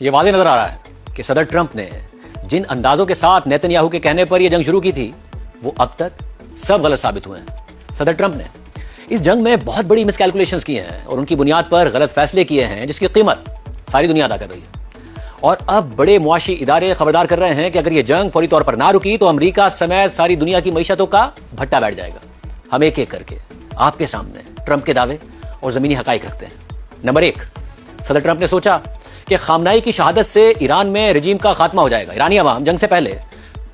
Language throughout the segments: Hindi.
ये वाज़ेह नजर आ रहा है कि सदर ट्रंप ने जिन अंदाजों के साथ नेतन्याहू के कहने पर यह जंग शुरू की थी वो अब तक सब गलत साबित हुए हैं। सदर ट्रंप ने इस जंग में बहुत बड़ी मिसकैलकुलेशंस की हैं और उनकी बुनियाद पर गलत फैसले किए हैं जिसकी कीमत सारी दुनिया अदा कर रही है। और अब बड़े मुआशी इदारे खबरदार कर रहे हैं कि अगर यह जंग फौरी तौर पर ना रुकी तो अमेरिका समेत सारी दुनिया की मईशतों का भट्टा बैठ जाएगा। हम एक एक करके आपके सामने ट्रंप के दावे और जमीनी हकाइक रखते हैं। नंबर 1, सदर ट्रंप ने सोचा कि खामनाई की शहादत से ईरान में रजीम का खात्मा हो जाएगा। ईरानी अवाम जंग से पहले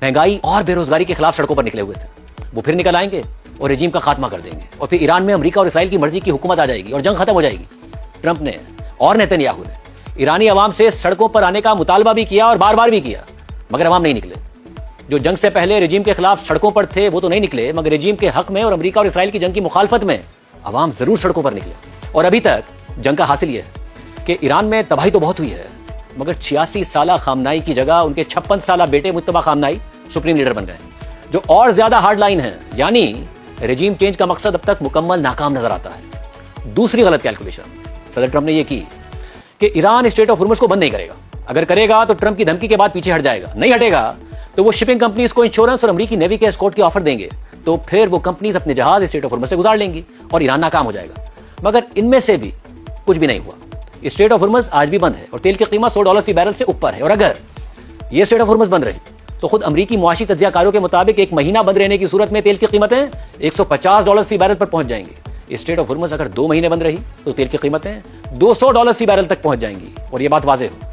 महंगाई और बेरोजगारी के खिलाफ सड़कों पर निकले हुए थे, वो फिर निकल आएंगे और रजीम का खात्मा कर देंगे और फिर ईरान में अमेरिका और इसराइल की मर्जी की हुकूमत आ जाएगी और जंग खत्म हो जाएगी। ट्रंप ने और नेतन्याहू ने ईरानी अवाम से सड़कों पर आने का मुतालबा भी किया और बार बार भी किया, मगर अवाम नहीं निकले। जो जंग से पहले रजीम के खिलाफ सड़कों पर थे वो तो नहीं निकले, मगर रजीम के हक में और अमेरिका और इसराइल की जंग की मुखालफत में अवाम जरूर सड़कों पर निकले। और अभी तक जंग का हासिल यह है कि ईरान में तबाही तो बहुत हुई है, मगर 86 साला खामनाई की जगह उनके 56 साला बेटे मुज्तबा खामनाई सुप्रीम लीडर बन गए, जो और ज्यादा हार्ड लाइन है। यानी रजीम चेंज का मकसद अब तक मुकम्मल नाकाम नजर आता है। दूसरी गलत कैलकुलेशन सदर ट्रंप ने यह की कि ईरान स्ट्रेट ऑफ हुर्मुज़ को बंद नहीं करेगा। अगर करेगा तो ट्रंप की धमकी के बाद पीछे हट जाएगा, नहीं हटेगा तो वो शिपिंग कंपनीज को इंश्योरेंस और अमेरिकी नेवी के एस्कॉर्ट के ऑफर देंगे, तो फिर वो कंपनीज अपने जहाज स्ट्रेट ऑफ हुर्मुज़ से गुजार लेंगी और ईरान नाकाम हो जाएगा। मगर इनमें से भी कुछ भी नहीं हुआ। स्ट्रेट ऑफ हुर्मुज़ आज भी बंद है और तेल की कीमत $100 फी बैरल से ऊपर है। और अगर ये स्ट्रेट ऑफ हुर्मुज़ बंद रही तो खुद अमेरिकी मुआशी तज्जियाकारों के मुताबिक एक महीना बंद रहने की सूरत में तेल की कीमतें $150 फी बैरल पर पहुंच जाएंगी। स्ट्रेट ऑफ हुर्मुज़ अगर 2 महीने बंद रही तो तेल की कीमतें $200 फी बैरल तक पहुंच जाएंगी। और यह बात वाज़ेह हो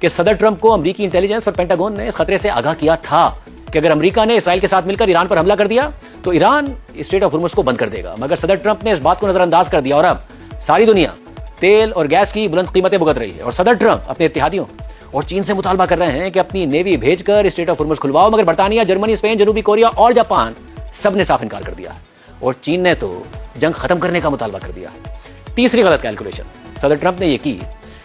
कि सदर ट्रंप को अमेरिकी इंटेलिजेंस और पेंटागन ने इस खतरे से आगाह किया था कि अगर अमेरिका ने इसराइल के साथ मिलकर ईरान पर हमला कर दिया तो ईरान स्ट्रेट ऑफ हुर्मुज़ को बंद कर देगा। मगर सदर ट्रंप ने इस बात को नजरअंदाज कर दिया और अब सारी दुनिया तेल और गैस की बुलंद कीमतें भुगत रही है। और सदर ट्रंप अपने इत्तेहादियों और चीन से मुतालबा कर रहे हैं कि अपनी नेवी भेजकर स्ट्रेट ऑफ हुर्मुज़ खुलवाओ, मगर बर्तानिया, जर्मनी, स्पेन, जनूबी कोरिया और जापान सब ने साफ इनकार कर दिया है और चीन ने तो जंग खत्म करने का मुतालबा कर दिया है। तीसरी गलत कैलकुलेशन सदर ट्रंप ने यह की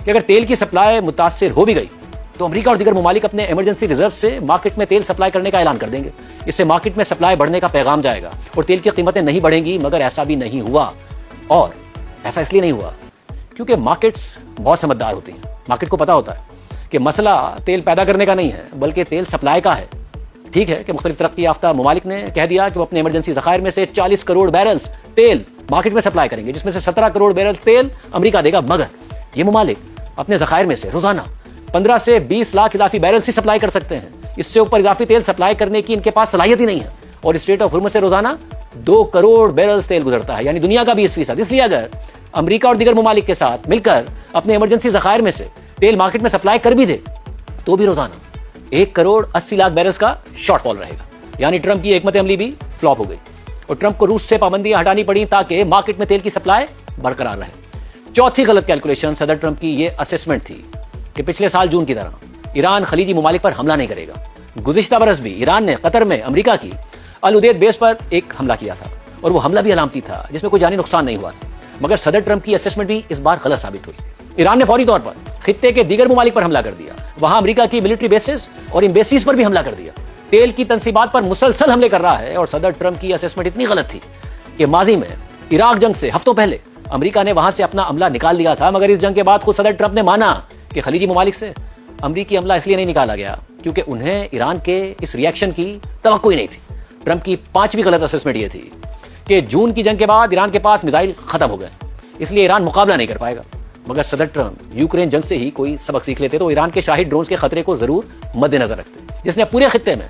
कि अगर तेल की सप्लाई मुतासिर हो भी गई तो अमेरिका और दीगर ममालिक अपने इमरजेंसी रिजर्व से मार्केट में तेल सप्लाई करने का ऐलान कर देंगे। इससे मार्केट में सप्लाई बढ़ने का पैगाम जाएगा और तेल की कीमतें नहीं बढ़ेंगी। मगर ऐसा भी नहीं हुआ, और ऐसा इसलिए नहीं हुआ क्योंकि मार्केट्स बहुत समझदार होती हैं। मार्केट को पता होता है कि मसला तेल पैदा करने का नहीं है बल्कि तेल सप्लाई का है। ठीक है कि मुख्तलिफ तरक्की याफ्ता ममालिक ने कह दिया कि वो अपने इमरजेंसी ज़खायर में से 40 करोड़ बैरल्स तेल मार्केट में सप्लाई करेंगे, जिसमें से 17 करोड़ बैरल तेल अमेरिका देगा। मगर ये ममालिक अपने ज़खायर में से रोजाना 15 से 20 लाख इजाफी बैरल्स ही सप्लाई कर सकते हैं। इससे ऊपर इजाफी तेल सप्लाई करने की इनके पास सलाहियत ही नहीं है। और स्ट्रेट ऑफ हुर्मुज़ से रोजाना 2 करोड़ बैरल्स तेल गुजरता है, यानी दुनिया का 20%। इसलिए अगर अमेरिका और दीगर ममालिक के साथ मिलकर अपने इमरजेंसी ज़खायर में से तेल मार्केट में सप्लाई कर भी दे तो भी रोजाना 1 करोड़ 80 लाख बैरल्स का शॉर्टफॉल रहेगा। यानी ट्रंप की हिकमत अमली भी फ्लॉप हो गई और ट्रंप को रूस से पाबंदियां हटानी पड़ी ताकि मार्केट में तेल की सप्लाई बरकरार रहे। चौथी गलत कैलकुलेशन सदर ट्रंप की यह असेसमेंट थी कि पिछले साल जून की तरह ईरान खलीजी ममालिक पर हमला नहीं करेगा। गुज़िश्ता बरस भी ईरान ने कतर में अमेरिका की अल उदेद बेस पर एक हमला किया था और वो हमला भी अलामती था जिसमें कोई जानी नुकसान नहीं हुआ था। मगर सदर ट्रंप की असेसमेंट भी इस बार गलत साबित हुई। ईरान ने फौरी तौर पर खित्ते के दीगर ममालिक पर हमला कर दिया, वहां अमेरिका की मिलिट्री बेसिस और एम्बेसीज पर भी हमला कर दिया, तेल की तंसीबात पर मुसलसल हमले कर रहा है। और सदर ट्रंप की असेसमेंट इतनी गलत थी कि माजी में इराक जंग से हफ्तों पहले अमेरिका ने वहां से अपना अमला निकाल लिया था। मगर इस जंग के बाद खुद सदर ट्रंप ने माना कि खलीजी ममालिक से अमेरिकी अमला इसलिए नहीं निकाला गया क्योंकि उन्हें ईरान के इस रिएक्शन की तवक्को ही नहीं थी। ट्रंप की पांचवी गलत असेसमेंट यह थी कि जून की जंग के बाद ईरान के पास मिसाइल खत्म हो गए, इसलिए ईरान मुकाबला नहीं कर पाएगा। मगर सदर ट्रंप यूक्रेन जंग से ही कोई सबक सीख लेते तो ईरान के शाही ड्रोन्स के खतरे को जरूर मद्देनजर रखते, जिसने पूरे खित्ते में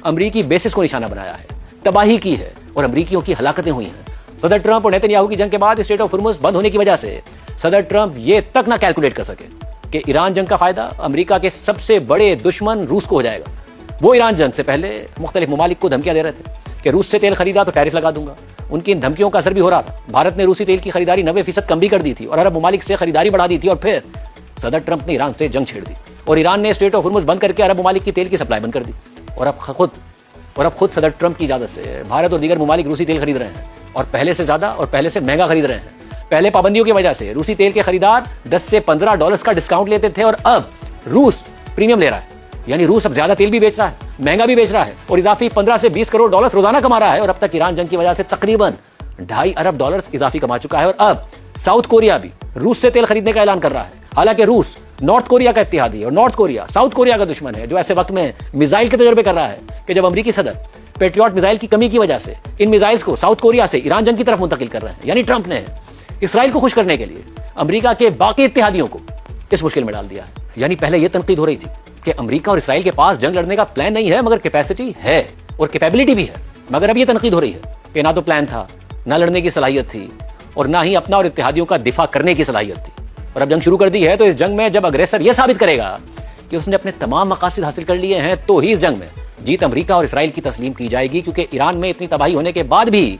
अमेरिकी बेसिस को निशाना बनाया है, तबाही की है और अमेरिकियों की हलाकतें हुई हैं। सदर ट्रंप और नेतन्याहू की जंग के बाद स्ट्रेट ऑफ हुर्मुज़ बंद होने की वजह से सदर ट्रंप ये तक ना कैलकुलेट कर सके कि ईरान जंग का फायदा अमेरिका के सबसे बड़े दुश्मन रूस को हो जाएगा। वो ईरान जंग से पहले मुख्तलिफ ममालिक को धमकियां दे रहे थे कि रूस से तेल खरीदा तो टैरिफ लगा दूंगा। उनकी इन धमकियों का असर भी हो रहा था। भारत ने रूसी तेल की खरीदारी 90% कम भी कर दी थी और अरब ममालिक से खरीदारी बढ़ा दी थी। और फिर सदर ट्रंप ने ईरान से जंग छेड़ दी और ईरान ने स्ट्रेट ऑफ हुर्मुज़ बंद करके अरब ममालिक की तेल की सप्लाई बंद कर दी। और अब खुद सदर ट्रंप की इजाजत से भारत और दीगर ममालिक रूसी तेल खरीद रहे हैं और पहले से ज्यादा और पहले से महंगा खरीद रहे हैं। पहले पाबंदियों की वजह से रूसी तेल के खरीदार $10 से $15 का डिस्काउंट लेते थे और अब रूस प्रीमियम ले रहा है। यानी रूस अब ज्यादा तेल भी बेच रहा है, महंगा भी बेच रहा है और इजाफी $15 से $20 करोड़ रोजाना कमा रहा है। और अब तक ईरान जंग की वजह से तकरीबन $2.5 अरब इजाफी कमा चुका है। और अब साउथ कोरिया भी रूस से तेल खरीदने का ऐलान कर रहा है। हालांकि रूस नॉर्थ कोरिया का इत्तेहादी है और नॉर्थ कोरिया साउथ कोरिया का दुश्मन है, जो ऐसे वक्त में मिसाइल के तजर्बे कर रहा है कि जब अमेरिकी सदर पेट्रियट मिसाइल की कमी की वजह से इन मिसाइल्स को साउथ कोरिया से ईरान जंग की तरफ मुंतकिल कर रहे हैं। यानी ट्रंप ने इसराइल को खुश करने के लिए अमेरिका के बाकी इत्तेहादियों को इस मुश्किल में डाल दिया है। यानी पहले यह तनकीद हो रही थी कि अमेरिका और इसराइल के पास जंग लड़ने का प्लान नहीं है, मगर कैपेसिटी है और कैपेबिलिटी भी है। मगर अब यह तनकीद हो रही है कि ना तो प्लान था, ना लड़ने की सलाहियत थी और ना ही अपना और इत्तेहादियों का दिफा करने की सलाहियत थी। और अब जंग शुरू कर दी है, तो इस जंग में जब अग्रेसर यह साबित करेगा कि उसने अपने तमाम मकासद हासिल कर लिए हैं, तो ही इस जंग में जीत अमेरिका और इसराइल की तस्लीम की जाएगी। क्योंकि ईरान में इतनी तबाही होने के बाद भी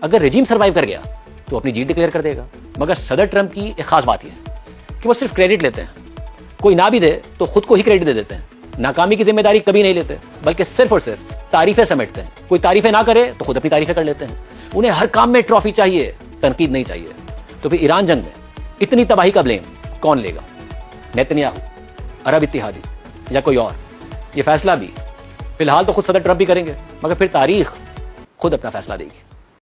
अगर रेजिम सर्वाइव कर गया तो अपनी जीत डिक्लेयर कर देगा। मगर सदर ट्रंप की एक खास बात यह है कि वो सिर्फ क्रेडिट लेते हैं, कोई ना भी दे तो खुद को ही क्रेडिट दे देते हैं। नाकामी की जिम्मेदारी कभी नहीं लेते, बल्कि सिर्फ और सिर्फ तारीफें समेटते हैं। कोई तारीफें ना करे तो खुद अपनी तारीफें कर लेते हैं। उन्हें हर काम में ट्रॉफी चाहिए, तनकीद नहीं चाहिए। तो फिर ईरान जंग में इतनी तबाही का ब्लेम कौन लेगा? नेतन्याहू, अरब इत्तेहादी या कोई और? ये फैसला भी फिलहाल तो खुद सदर ट्रंप भी करेंगे, मगर फिर तारीख खुद अपना फैसला देगी।